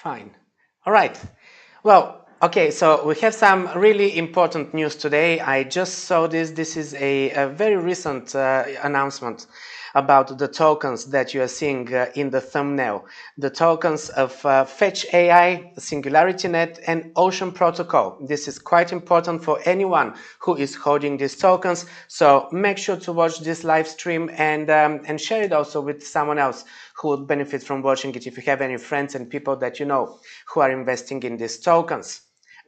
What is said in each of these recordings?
Fine. All right. Well, okay, so we have some really important news today. I just saw this. This is a very recent announcement about the tokens that you are seeing in the thumbnail. The tokens of Fetch AI, SingularityNet, and Ocean Protocol. This is quite important for anyone who is holding these tokens. So make sure to watch this live stream and share it also with someone else who would benefit from watching it if you have any friends and people that you know who are investing in these tokens.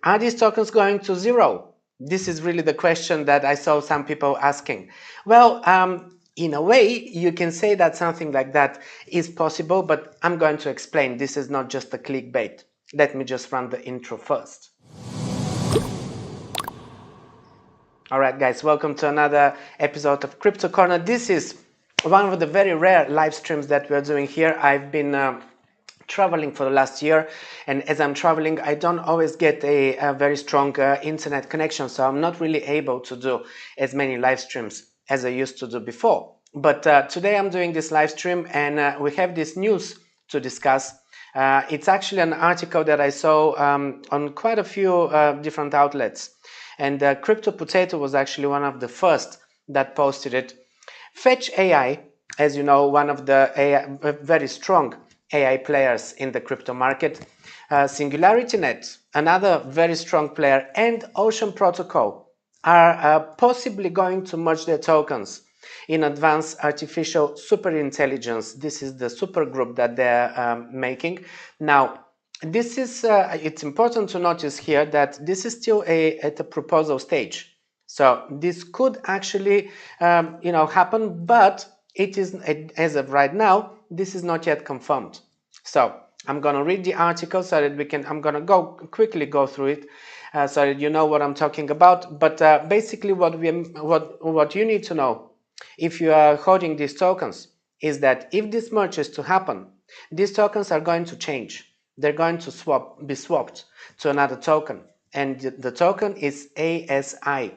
Are these tokens going to zero? This is really the question that I saw some people asking. Well, in a way, you can say that something like that is possible, but I'm going to explain. This is not just a clickbait. Let me just run the intro first. All right, guys, welcome to another episode of Crypto Corner. This is one of the very rare live streams that we're doing here. I've been traveling for the last year, and as I'm traveling, I don't always get a very strong internet connection, so I'm not really able to do as many live streams as I used to do before. But today I'm doing this live stream, and we have this news to discuss. It's actually an article that I saw on quite a few different outlets, and Crypto Potato was actually one of the first that posted it. Fetch AI, as you know, one of the very strong AI players in the crypto market, SingularityNet, another very strong player, and Ocean Protocol are possibly going to merge their tokens in advanced artificial superintelligence. This is the supergroup that they're making. Now, this is it's important to notice here that this is still at the proposal stage. So this could actually happen, but it is, as of right now, this is not yet confirmed. So I'm going to read the article so that I'm going to quickly go through it so that you know what I'm talking about. But basically what you need to know if you are holding these tokens is that if this merge is to happen, these tokens are going to change. They're going to be swapped to another token, and the token is ASI.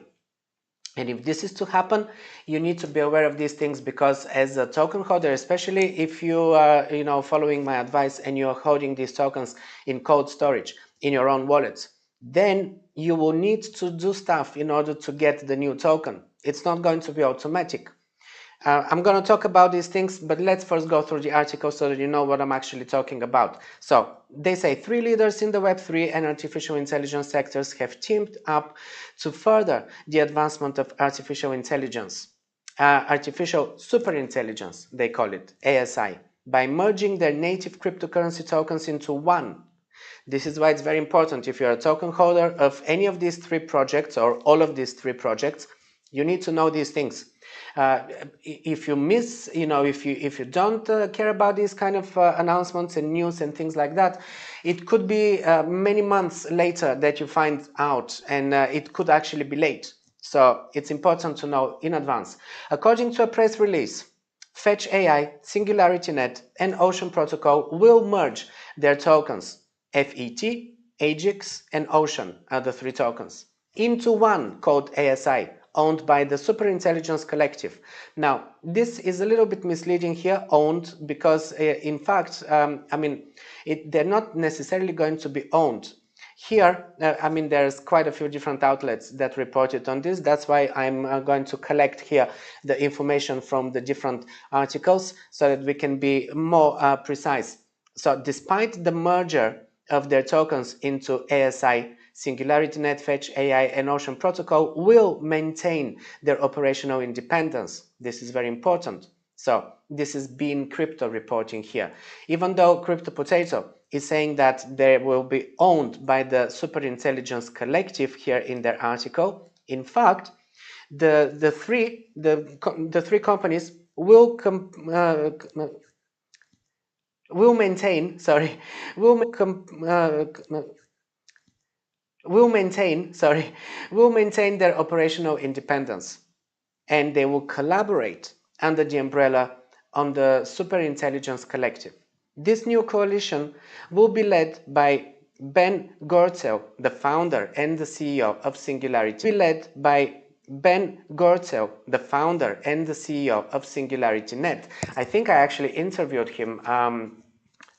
And if this is to happen, you need to be aware of these things, because as a token holder, especially if you are following my advice and you're holding these tokens in cold storage in your own wallets, then you will need to do stuff in order to get the new token. It's not going to be automatic. I'm going to talk about these things, but let's first go through the article so that you know what I'm actually talking about. So they say 3 leaders in the Web3 and artificial intelligence sectors have teamed up to further the advancement of artificial intelligence, artificial superintelligence, they call it, ASI, by merging their native cryptocurrency tokens into one. This is why it's very important. If you're a token holder of any of these 3 projects or all of these 3 projects, you need to know these things. If you miss, if you don't care about these kind of announcements and news and things like that, it could be many months later that you find out, and it could actually be late. So it's important to know in advance. According to a press release, Fetch AI, SingularityNet, and Ocean Protocol will merge their tokens, FET, AGIX, and Ocean are the 3 tokens, into one called ASI, owned by the Superintelligence Collective. Now, this is a little bit misleading here, owned, because in fact, they're not necessarily going to be owned. Here, there's quite a few different outlets that reported on this. That's why I'm going to collect here the information from the different articles so that we can be more precise. So despite the merger of their tokens into ASI, SingularityNet, Fetch AI, and Ocean Protocol will maintain their operational independence. This is very important. So this is Bean Crypto reporting here. Even though Crypto Potato is saying that they will be owned by the Superintelligence Collective here in their article, in fact, the three companies will maintain their operational independence, and they will collaborate under the umbrella on the Superintelligence Collective. This new coalition will be led by Ben Goertzel, the founder and the CEO of Singularity. SingularityNet. I think I actually interviewed him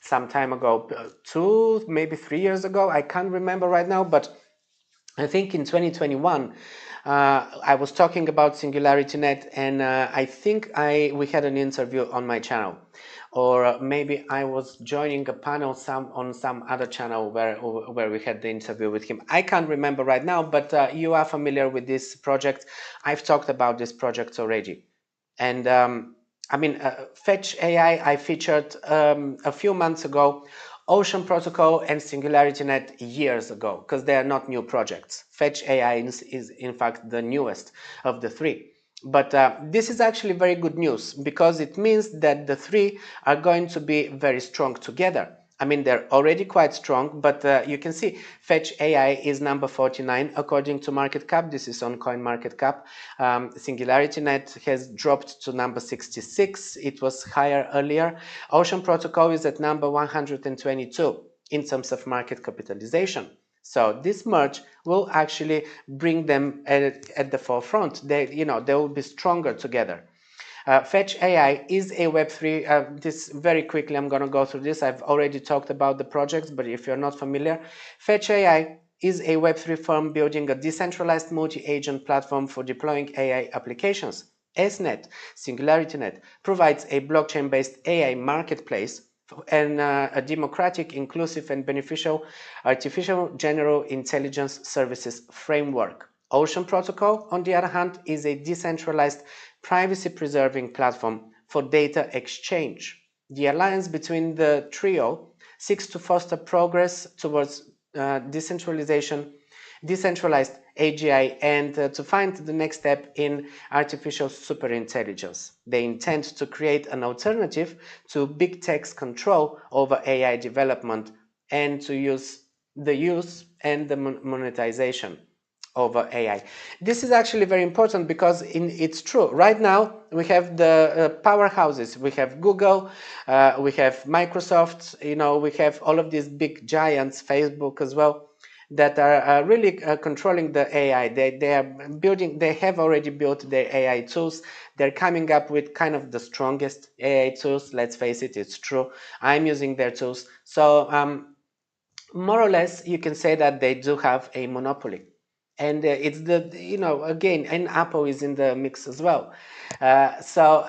some time ago, 2, maybe 3 years ago. I can't remember right now, but I think in 2021, I was talking about SingularityNet, and I think we had an interview on my channel, or maybe I was joining a panel on some other channel where we had the interview with him. I can't remember right now, but you are familiar with this project. I've talked about this project already, and I mean, Fetch AI I featured a few months ago. Ocean Protocol and SingularityNet years ago, because they are not new projects. Fetch AI is in fact the newest of the three. But this is actually very good news, because it means that the three are going to be very strong together. I mean, they're already quite strong, but you can see Fetch AI is number 49 according to market cap. This is on CoinMarketCap. SingularityNet has dropped to number 66. It was higher earlier. Ocean Protocol is at number 122 in terms of market capitalization. So this merge will actually bring them at the forefront. They will be stronger together. Fetch AI is a Web3. This very quickly, I'm going to go through this. I've already talked about the projects, but if you're not familiar, Fetch AI is a Web3 firm building a decentralized multi-agent platform for deploying AI applications. SNet, SingularityNet, provides a blockchain-based AI marketplace and a democratic, inclusive, and beneficial artificial general intelligence services framework. Ocean Protocol, on the other hand, is a decentralized privacy-preserving platform for data exchange. The alliance between the trio seeks to foster progress towards decentralized AGI, and to find the next step in artificial superintelligence. They intend to create an alternative to big tech's control over AI development, and to use and the monetization over AI. This is actually very important, because it's true. Right now, we have the powerhouses. We have Google, we have Microsoft, we have all of these big giants, Facebook as well, that are really controlling the AI. They have already built their AI tools. They're coming up with kind of the strongest AI tools. Let's face it, it's true. I'm using their tools. So more or less, you can say that they do have a monopoly. And it's again, and Apple is in the mix as well. So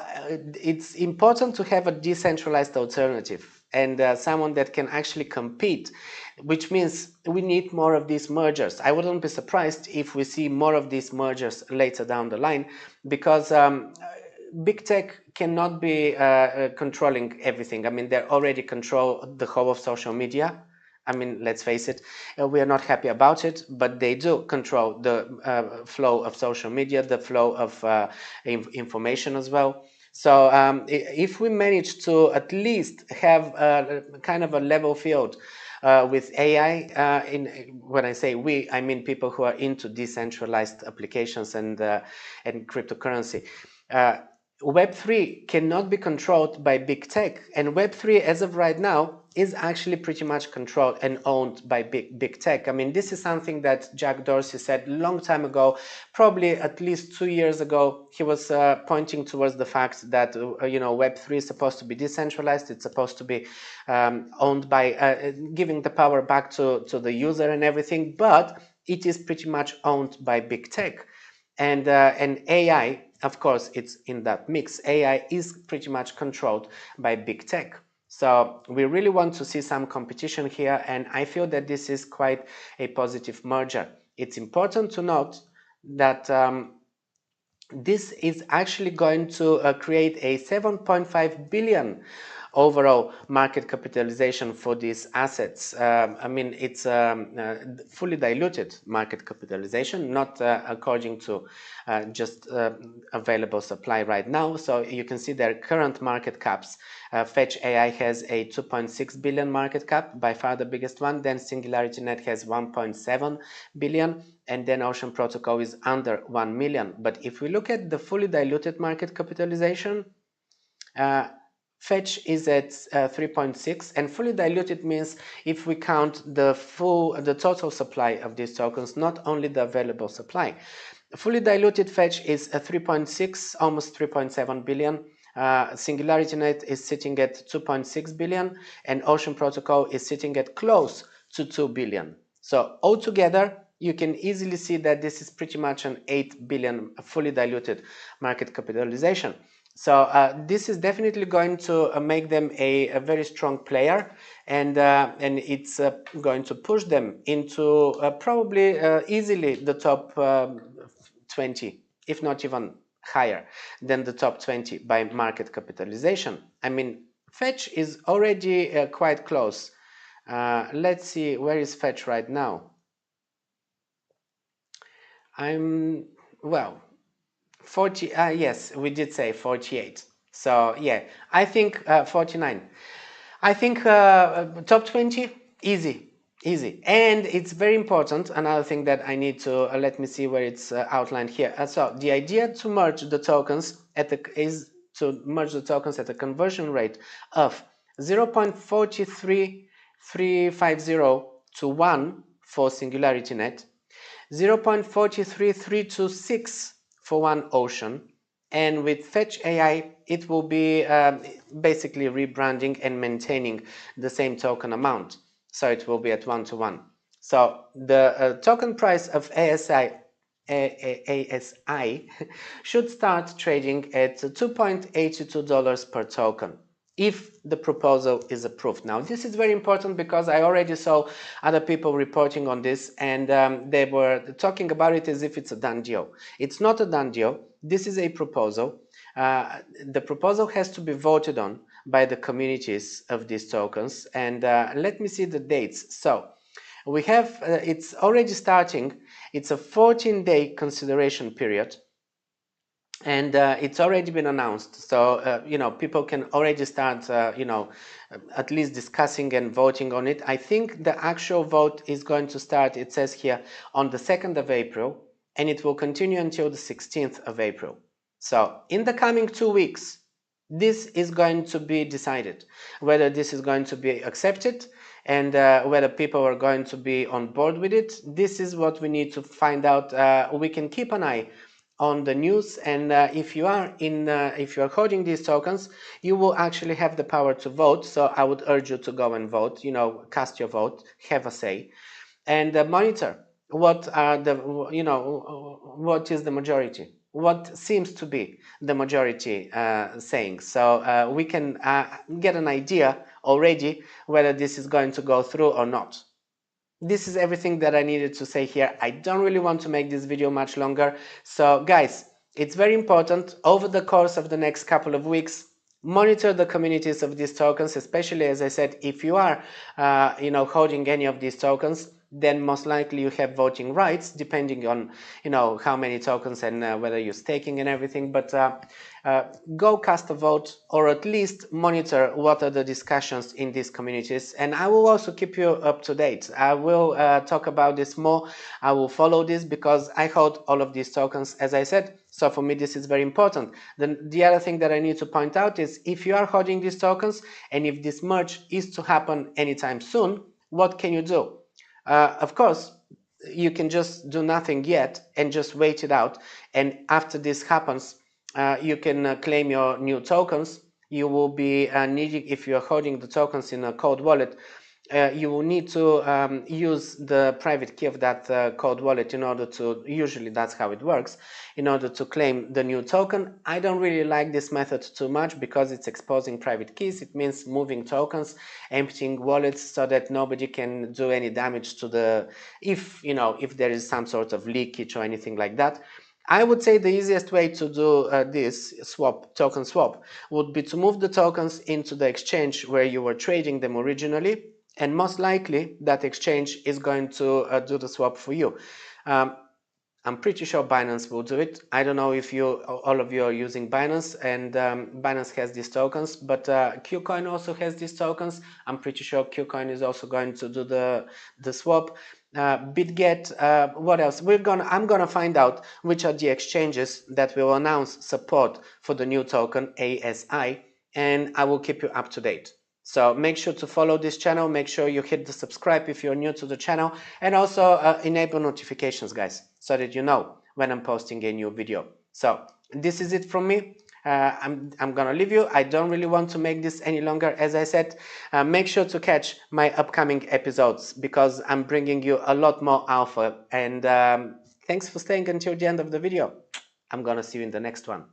it's important to have a decentralized alternative, and someone that can actually compete, which means we need more of these mergers. I wouldn't be surprised if we see more of these mergers later down the line, because big tech cannot be controlling everything. I mean, they already control the whole of social media. I mean, let's face it, we are not happy about it, but they do control the flow of social media, the flow of information as well. So if we manage to at least have kind of a level field with AI, when I say we, I mean people who are into decentralized applications and cryptocurrency. Web3 cannot be controlled by big tech, and Web3 as of right now is actually pretty much controlled and owned by big tech. I mean, this is something that Jack Dorsey said a long time ago, probably at least 2 years ago. He was pointing towards the fact that Web3 is supposed to be decentralized. It's supposed to be owned by giving the power back to the user and everything, but it is pretty much owned by big tech. And AI, of course, it's in that mix. AI is pretty much controlled by big tech. So we really want to see some competition here, and I feel that this is quite a positive merger. It's important to note that this is actually going to create a 7.5 billion overall market capitalization for these assets. I mean, it's fully diluted market capitalization, not according to just available supply right now. So you can see their current market caps. Fetch AI has a 2.6 billion market cap, by far the biggest one. Then SingularityNet has 1.7 billion, and then Ocean Protocol is under 1 million. But if we look at the fully diluted market capitalization, Fetch is at 3.6, and fully diluted means if we count the total supply of these tokens, not only the available supply. Fully diluted Fetch is a 3.6, almost 3.7 billion. SingularityNet is sitting at 2.6 billion, and Ocean Protocol is sitting at close to 2 billion. So altogether, you can easily see that this is pretty much an 8 billion fully diluted market capitalization. So this is definitely going to make them a very strong player, and it's going to push them into probably easily the top 20, if not even higher than the top 20 by market capitalization. I mean, Fetch is already quite close. Let's see, where is Fetch right now? Well, 40, yes, we did say 48. So yeah, I think 49. I think top 20, easy, easy. And it's very important, another thing that I need to, let me see where it's outlined here. So the idea to merge the tokens is to merge the tokens at a conversion rate of 0.43350 to 1 for SingularityNet, 0.43326 for one Ocean, and with Fetch AI it will be basically rebranding and maintaining the same token amount, so it will be at 1-to-1. So the token price of ASI should start trading at $2.82 per token if the proposal is approved. Now, this is very important because I already saw other people reporting on this, and they were talking about it as if it's a done deal. It's not a done deal. This is a proposal. The proposal has to be voted on by the communities of these tokens, and let me see the dates. So we have, it's already starting. It's a 14-day consideration period, and it's already been announced. So you know, people can already start you know, at least discussing and voting on it. I think the actual vote is going to start, it says here, on the 2nd of April, and it will continue until the 16th of April. So in the coming 2 weeks, this is going to be decided, whether this is going to be accepted and whether people are going to be on board with it. This is what we need to find out. We can keep an eye on the news, and if you are holding these tokens, you will actually have the power to vote. So I would urge you to go and vote, you know, cast your vote, have a say, and monitor what are the, you know, what is the majority, what seems to be the majority saying. So we can get an idea already whether this is going to go through or not. This is everything that I needed to say here. I don't really want to make this video much longer. So guys, it's very important over the course of the next couple of weeks, monitor the communities of these tokens, especially, as I said, if you are you know, holding any of these tokens, then most likely you have voting rights, depending on, you know, how many tokens and whether you're staking and everything. But go cast a vote, or at least monitor what are the discussions in these communities, and I will also keep you up to date. I will talk about this more. I will follow this because I hold all of these tokens, as I said. So for me, this is very important. Then the other thing that I need to point out is, if you are holding these tokens and if this merge is to happen anytime soon, what can you do? Of course, you can just do nothing yet and just wait it out. And after this happens, you can claim your new tokens. You will be needing, if you're holding the tokens in a cold wallet, you will need to use the private key of that cold wallet in order to, usually that's how it works, in order to claim the new token. I don't really like this method too much because it's exposing private keys. It means moving tokens, emptying wallets so that nobody can do any damage to the, if, you know, if there is some sort of leakage or anything like that. I would say the easiest way to do this token swap would be to move the tokens into the exchange where you were trading them originally, and most likely that exchange is going to do the swap for you. I'm pretty sure Binance will do it. I don't know if all of you are using Binance, and Binance has these tokens, but KuCoin also has these tokens. I'm pretty sure KuCoin is also going to do the swap. BitGet, what else? I'm gonna find out which are the exchanges that will announce support for the new token ASI, and I will keep you up to date. So make sure to follow this channel, make sure you hit the subscribe if you're new to the channel, and also enable notifications, guys, so that you know when I'm posting a new video. So this is it from me. I'm gonna leave you. I don't really want to make this any longer. As I said, make sure to catch my upcoming episodes because I'm bringing you a lot more alpha. And thanks for staying until the end of the video. I'm gonna see you in the next one.